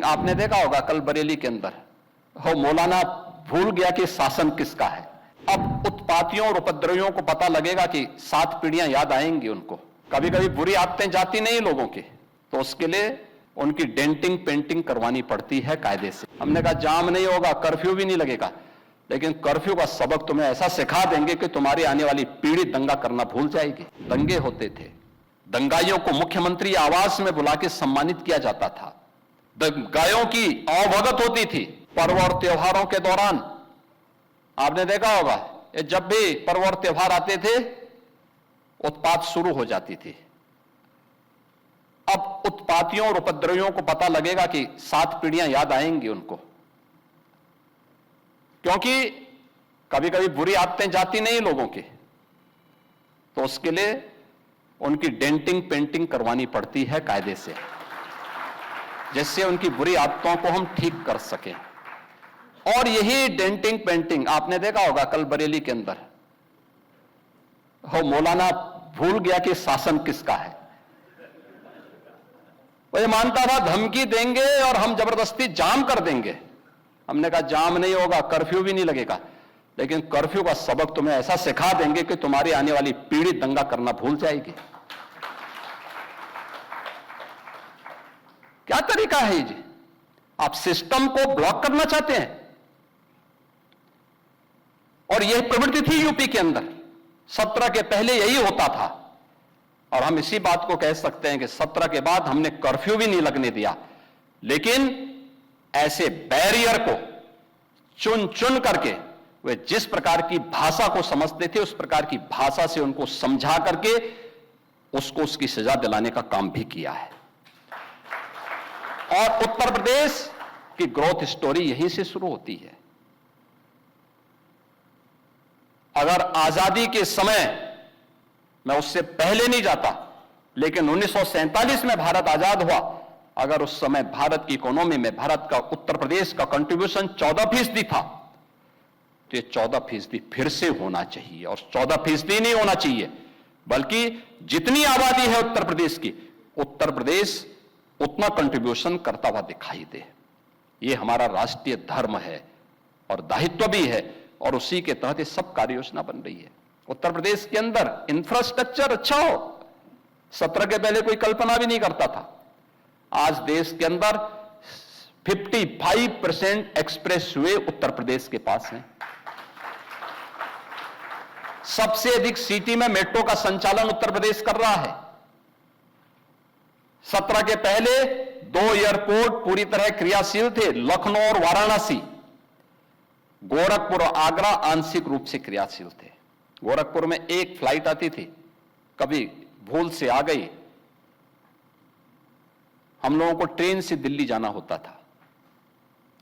आपने देखा होगा कल बरेली के अंदर हो मौलाना भूल गया कि शासन किसका है। अब उत्पातियों और उपद्रवियों को पता लगेगा कि 7 पीढ़ियां याद आएंगी उनको। कभी कभी बुरी आदतें जाती नहीं लोगों की, तो उसके लिए उनकी डेंटिंग पेंटिंग करवानी पड़ती है कायदे से। हमने कहा जाम नहीं होगा, कर्फ्यू भी नहीं लगेगा, लेकिन कर्फ्यू का सबक तुम्हें ऐसा सिखा देंगे कि तुम्हारी आने वाली पीढ़ी दंगा करना भूल जाएगी। दंगे होते थे, दंगाइयों को मुख्यमंत्री आवास में बुला के सम्मानित किया जाता था, दंगाइयों की अवभगत होती थी। पर्व और त्योहारों के दौरान आपने देखा होगा, जब भी पर्व और त्योहार आते थे उत्पात शुरू हो जाती थी। अब उत्पातियों और उपद्रवियों को पता लगेगा कि 7 पीढ़ियां याद आएंगी उनको, क्योंकि कभी कभी बुरी आदतें जाती नहीं लोगों की, तो उसके लिए उनकी डेंटिंग पेंटिंग करवानी पड़ती है कायदे से, जिससे उनकी बुरी आदतों को हम ठीक कर सकें। और यही डेंटिंग पेंटिंग आपने देखा होगा कल बरेली के अंदर हो मौलाना भूल गया कि शासन किसका है। वो ये मानता था धमकी देंगे और हम जबरदस्ती जाम कर देंगे। हमने कहा जाम नहीं होगा, कर्फ्यू भी नहीं लगेगा, लेकिन कर्फ्यू का सबक तुम्हें ऐसा सिखा देंगे कि तुम्हारी आने वाली पीढ़ी दंगा करना भूल जाएगी। क्या तरीका है जी? आप सिस्टम को ब्लॉक करना चाहते हैं। और यह प्रवृत्ति थी यूपी के अंदर, 17 के पहले यही होता था। और हम इसी बात को कह सकते हैं कि 17 के बाद हमने कर्फ्यू भी नहीं लगने दिया, लेकिन ऐसे बैरियर को चुन चुन करके वे जिस प्रकार की भाषा को समझते थे उस प्रकार की भाषा से उनको समझा करके उसको उसकी सजा दिलाने का काम भी किया है। और उत्तर प्रदेश की ग्रोथ स्टोरी यहीं से शुरू होती है। अगर आजादी के समय, मैं उससे पहले नहीं जाता, लेकिन 1947 में भारत आजाद हुआ, अगर उस समय भारत की इकोनॉमी में भारत का उत्तर प्रदेश का कंट्रीब्यूशन 14% था, तो ये 14% फिर से होना चाहिए। और 14% नहीं होना चाहिए, बल्कि जितनी आबादी है उत्तर प्रदेश की, उत्तर प्रदेश उतना कंट्रीब्यूशन करता हुआ दिखाई दे। ये हमारा राष्ट्रीय धर्म है और दायित्व भी है, और उसी के तहत ये सब कार्य योजना बन रही है। उत्तर प्रदेश के अंदर इंफ्रास्ट्रक्चर अच्छा हो, 17 के पहले कोई कल्पना भी नहीं करता था। आज देश के अंदर 55% एक्सप्रेस वे उत्तर प्रदेश के पास हैं। सबसे अधिक सिटी में मेट्रो का संचालन उत्तर प्रदेश कर रहा है। 17 के पहले 2 एयरपोर्ट पूरी तरह क्रियाशील थे, लखनऊ और वाराणसी। गोरखपुर और आगरा आंशिक रूप से क्रियाशील थे। गोरखपुर में एक फ्लाइट आती थी, कभी भूल से आ गई, हम लोगों को ट्रेन से दिल्ली जाना होता था।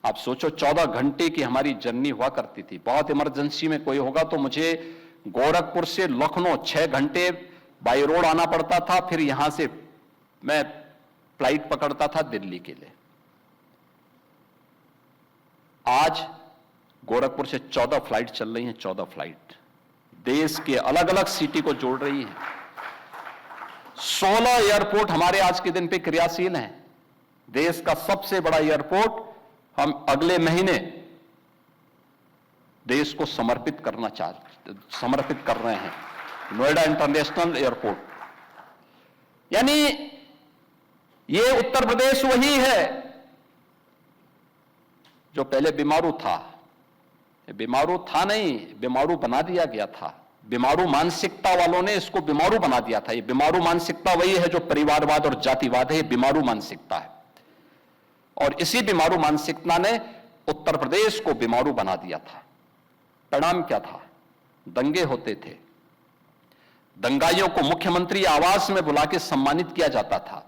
आप सोचो 14 घंटे की हमारी जर्नी हुआ करती थी। बहुत इमरजेंसी में कोई होगा तो मुझे गोरखपुर से लखनऊ 6 घंटे बाई रोड आना पड़ता था, फिर यहां से मैं फ्लाइट पकड़ता था दिल्ली के लिए। आज गोरखपुर से 14 फ्लाइट चल रही हैं, 14 फ्लाइट देश के अलग अलग सिटी को जोड़ रही हैं। 16 एयरपोर्ट हमारे आज के दिन पे क्रियाशील हैं। देश का सबसे बड़ा एयरपोर्ट हम अगले महीने देश को समर्पित कर रहे हैं, नोएडा इंटरनेशनल एयरपोर्ट। यानी ये उत्तर प्रदेश वही है जो पहले बीमारू था। बीमारू था नहीं, बीमारू बना दिया गया था। बीमारू मानसिकता वालों ने इसको बीमारू बना दिया था। ये बीमारू मानसिकता वही है जो परिवारवाद और जातिवाद है, ये बीमारू मानसिकता है। और इसी बीमारू मानसिकता ने उत्तर प्रदेश को बीमारू बना दिया था। परिणाम क्या था? दंगे होते थे, दंगाइयों को मुख्यमंत्री आवास में बुला के सम्मानित किया जाता था,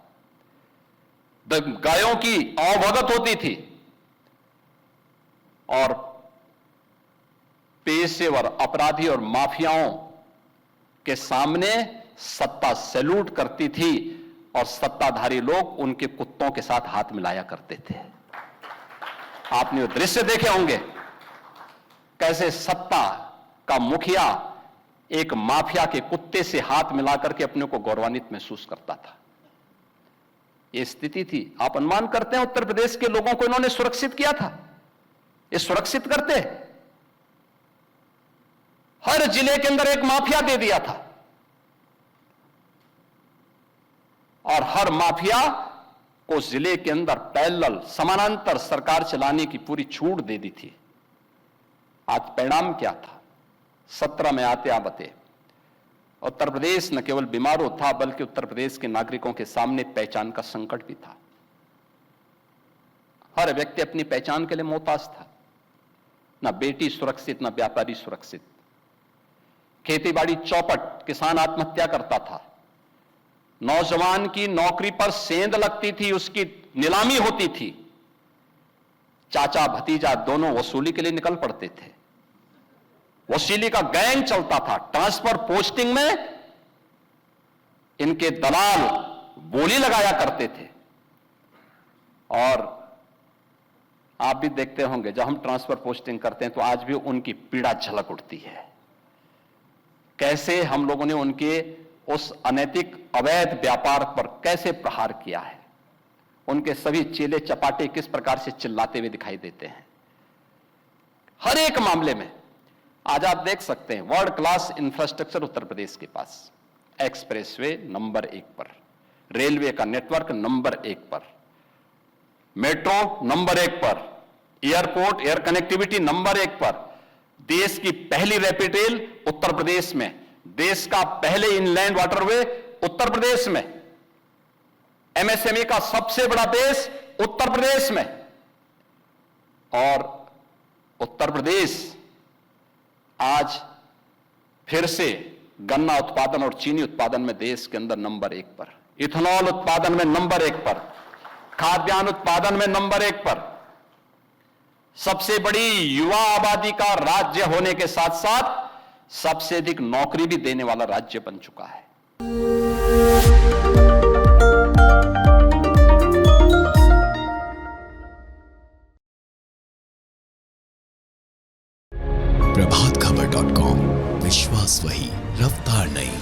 दंगाइयों की अवभगत होती थी, और पेशेवर अपराधी और माफियाओं के सामने सत्ता सैल्यूट करती थी और सत्ताधारी लोग उनके कुत्तों के साथ हाथ मिलाया करते थे। आपने वो दृश्य देखे होंगे, कैसे सत्ता का मुखिया एक माफिया के कुत्ते से हाथ मिलाकर के अपने को गौरवान्वित महसूस करता था। ये स्थिति थी। आप अनुमान करते हैं उत्तर प्रदेश के लोगों को इन्होंने सुरक्षित किया था? ये सुरक्षित करते? हर जिले के अंदर एक माफिया दे दिया था और हर माफिया को जिले के अंदर पैरेलल समानांतर सरकार चलाने की पूरी छूट दे दी थी। आज परिणाम क्या था? 17 में आते आते उत्तर प्रदेश न केवल बीमारू था बल्कि उत्तर प्रदेश के नागरिकों के सामने पहचान का संकट भी था। हर व्यक्ति अपनी पहचान के लिए मोहताज था। न बेटी सुरक्षित, न व्यापारी सुरक्षित। खेतीबाड़ी चौपट, किसान आत्महत्या करता था। नौजवान की नौकरी पर सेंध लगती थी, उसकी नीलामी होती थी। चाचा भतीजा दोनों वसूली के लिए निकल पड़ते थे। वसूली का गैंग चलता था। ट्रांसफर पोस्टिंग में इनके दलाल बोली लगाया करते थे। और आप भी देखते होंगे जब हम ट्रांसफर पोस्टिंग करते हैं तो आज भी उनकी पीड़ा झलक उठती है। कैसे हम लोगों ने उनके उस अनैतिक अवैध व्यापार पर कैसे प्रहार किया है। उनके सभी चेले चपाटे किस प्रकार से चिल्लाते हुए दिखाई देते हैं। हर एक मामले में आज आप देख सकते हैं world class infrastructure Uttar Pradesh के पास। एक्सप्रेसवे नंबर 1 पर, रेलवे का नेटवर्क नंबर 1 पर, मेट्रो नंबर 1 पर, एयरपोर्ट एयर कनेक्टिविटी नंबर 1 पर, देश की पहली रैपिड रेल उत्तर प्रदेश में, देश का पहले इनलैंड वाटरवे उत्तर प्रदेश में, एमएसएमई का सबसे बड़ा देश उत्तर प्रदेश में। और उत्तर प्रदेश आज फिर से गन्ना उत्पादन और चीनी उत्पादन में देश के अंदर नंबर 1 पर, इथेनॉल उत्पादन में नंबर 1 पर, खाद्यान्न उत्पादन में नंबर 1 पर, सबसे बड़ी युवा आबादी का राज्य होने के साथ साथ सबसे अधिक नौकरी भी देने वाला राज्य बन चुका है। प्रभातखबर.com, विश्वास वही, रफ्तार नहीं।